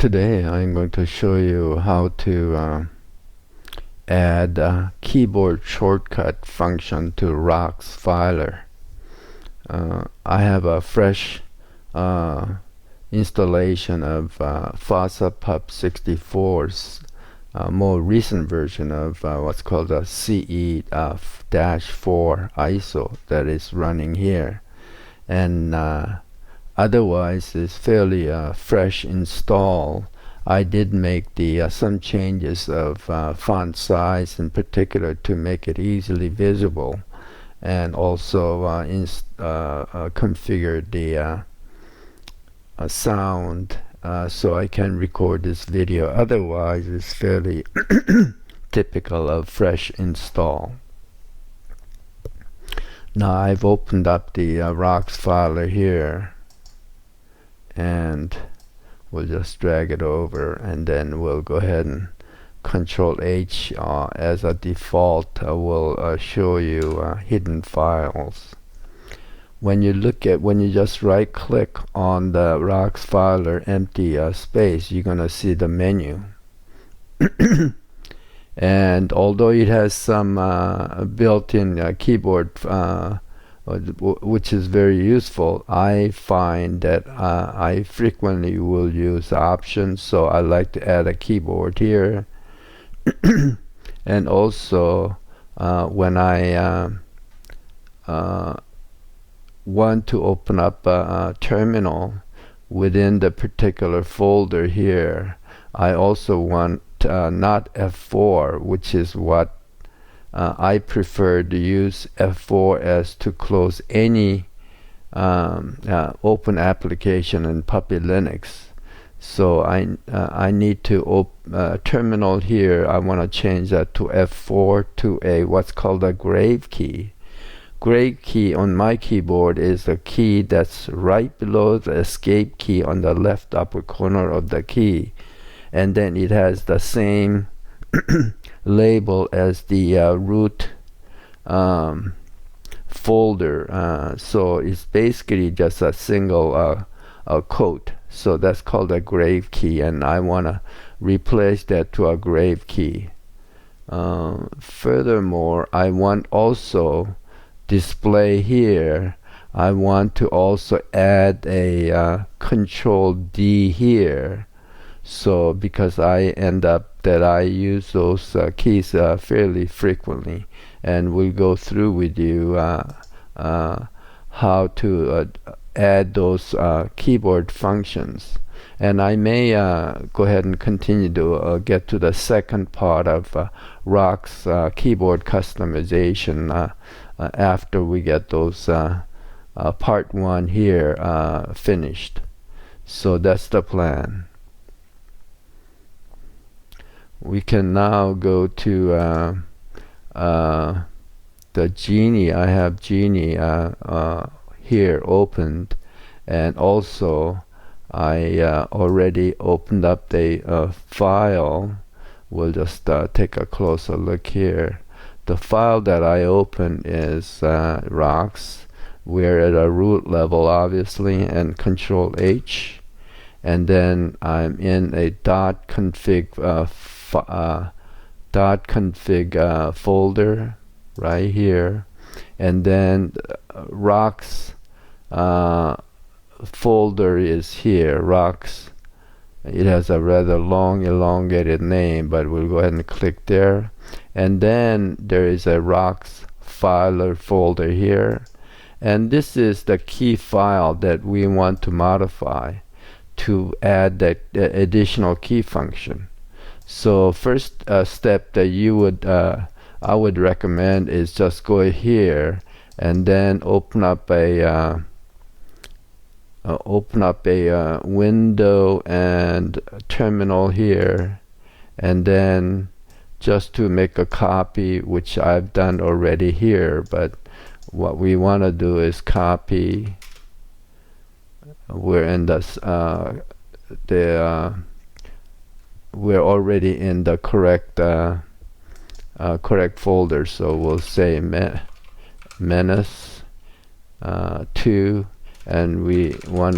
Today I'm going to show you how to add a keyboard shortcut function to rox-filer. I have a fresh installation of FOSSA Pup64's more recent version of what's called a CE-4 ISO that is running here, and otherwise it's fairly fresh install. I did make some changes of font size in particular to make it easily visible, and also configured the sound so I can record this video. Otherwise it's fairly typical of fresh install. Now I've opened up the rox-filer here, and we'll just drag it over, and then we'll go ahead and Control H as a default will show you hidden files. When you just right click on the rox-filer empty space, you're gonna see the menu. And although it has some built-in keyboard which is very useful, I find that I frequently will use options, so I like to add a keyboard here. And also when I want to open up a terminal within the particular folder here, I also want not F4, which is what I prefer to use F4 as to close any open application in PuppyLinux. So I need to terminal here. I want to change that to F4 to a what's called a grave key. Grave key on my keyboard is the key that's right below the escape key on the left upper corner of the key, and then it has the same label as the root folder, so it's basically just a single quote. So that's called a grave key, and I want to replace that to a grave key. Furthermore, I want also display here, I want to also add a Control D here. So because I end up that I use those keys fairly frequently, and we'll go through with you how to add those keyboard functions. And I may go ahead and continue to get to the second part of rox keyboard customization after we get those part 1 here finished. So that's the plan. We can now go to the Genie. I have Genie here opened, and also I already opened up the file. We'll just take a closer look here. The file that I opened is rox. We're at a root level obviously, and Control H, and then I'm in a .config folder right here, and then rox folder is here. Rox, it has a rather long elongated name, but we'll go ahead and click there, and then there is a rox-filer folder here, and this is the key file that we want to modify to add that additional key function. So first step that you would I would recommend is just go here and then open up a window and terminal here, and then just to make a copy, which I've done already here, but what we want to do is copy. We're in this we're already in the correct folder, so we'll say menace 2, and we want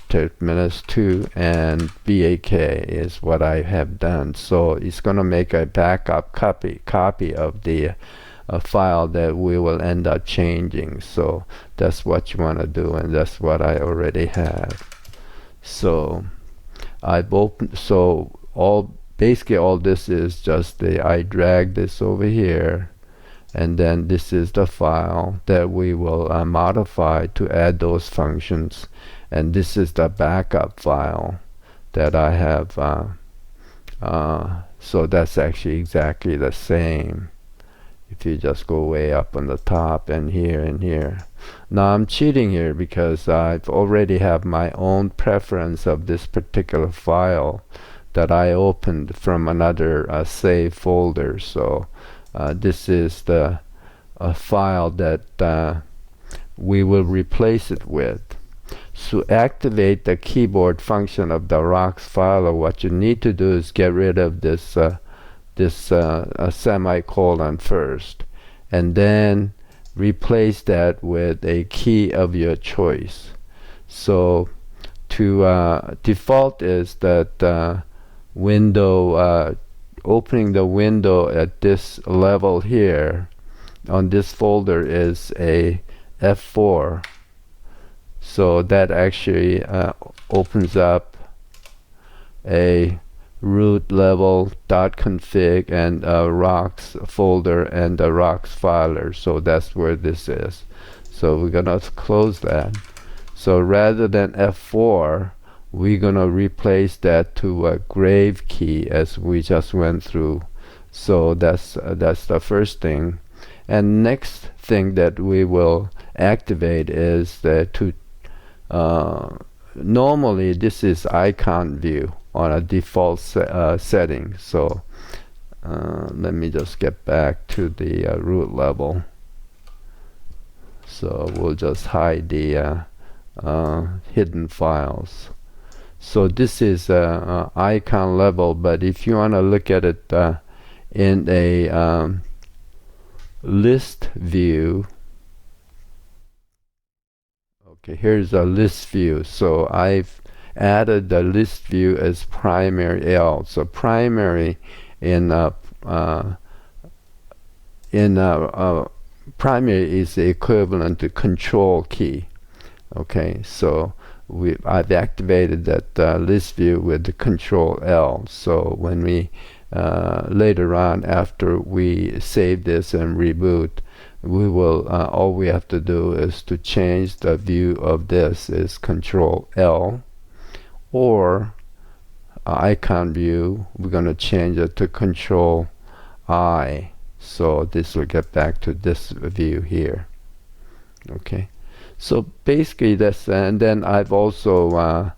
to -2 and BAK is what I have done. So it's going to make a backup copy of the file that we will end up changing. So that's what you want to do, and that's what I already have. So I've opened, so basically all this is just I drag this over here, and then this is the file that we will modify to add those functions, and this is the backup file that I have. So that's actually exactly the same if you just go way up on the top and here. Now I'm cheating here because I've already have my own preference of this particular file that I opened from another save folder. So this is the file that we will replace it with. To activate the keyboard function of the rox-filer, what you need to do is get rid of this semicolon first, and then replace that with a key of your choice. So to default is that opening the window at this level here on this folder is a F4. So that actually opens up a root level .config and a rox folder and a rox-filer. So that's where this is. So we're gonna close that. So rather than F4, we're gonna replace that to a grave key, as we just went through. So that's the first thing. And next thing that we will activate is normally this is icon view on a default setting. So let me just get back to the root level. So we'll just hide the hidden files. So this is icon level, but if you want to look at it in a list view, okay, here's a list view. So I've added the list view as primary L. So primary primary is the equivalent to control key. Okay, so I've activated that list view with the control L. So when we later on, after we save this and reboot, we will all we have to do is to change the view of this is control L, or icon view, we're going to change it to control I. So this will get back to this view here. Okay, so basically that's, and then I've also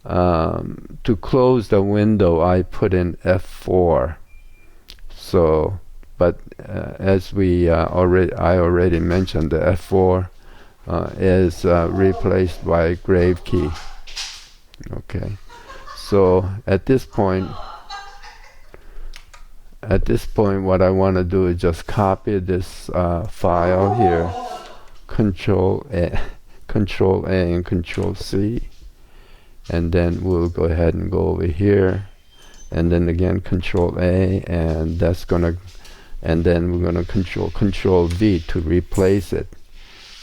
to close the window I put in F4. So but as I already mentioned, the F4 is replaced by grave key. Okay, so at this point what I want to do is just copy this file here, Control A and Control C, and then we'll go ahead and go over here, and then again Control A, and that's gonna, and then we're gonna Control V to replace it,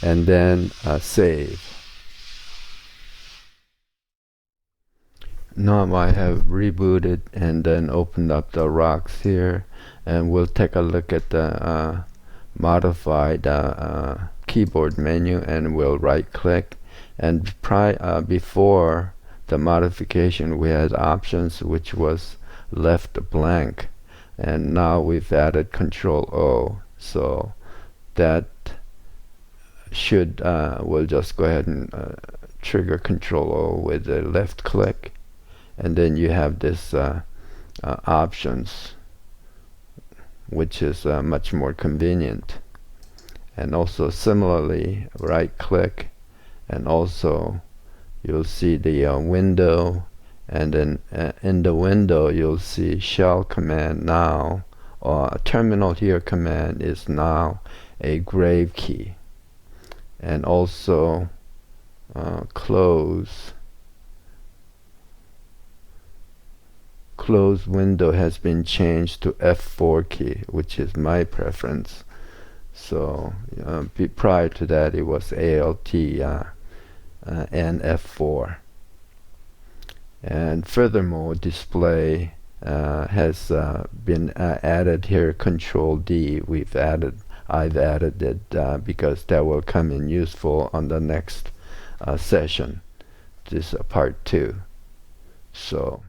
and then save. Now I have rebooted and then opened up the rox here, and we'll take a look at the modified keyboard menu, and we'll right click. And before the modification we had options which was left blank, and now we've added Control O. So that should we'll just go ahead and trigger Control O with a left click, and then you have this options, which is much more convenient. And also similarly, right click, and also you'll see the window, and then in the window you'll see shell command now, or terminal here command is now a grave key. And also close close window has been changed to F4 key, which is my preference. So prior to that it was ALT and F4. And furthermore, display has been added here. Control D. I've added it because that will come in useful on the next session. This is part 2. So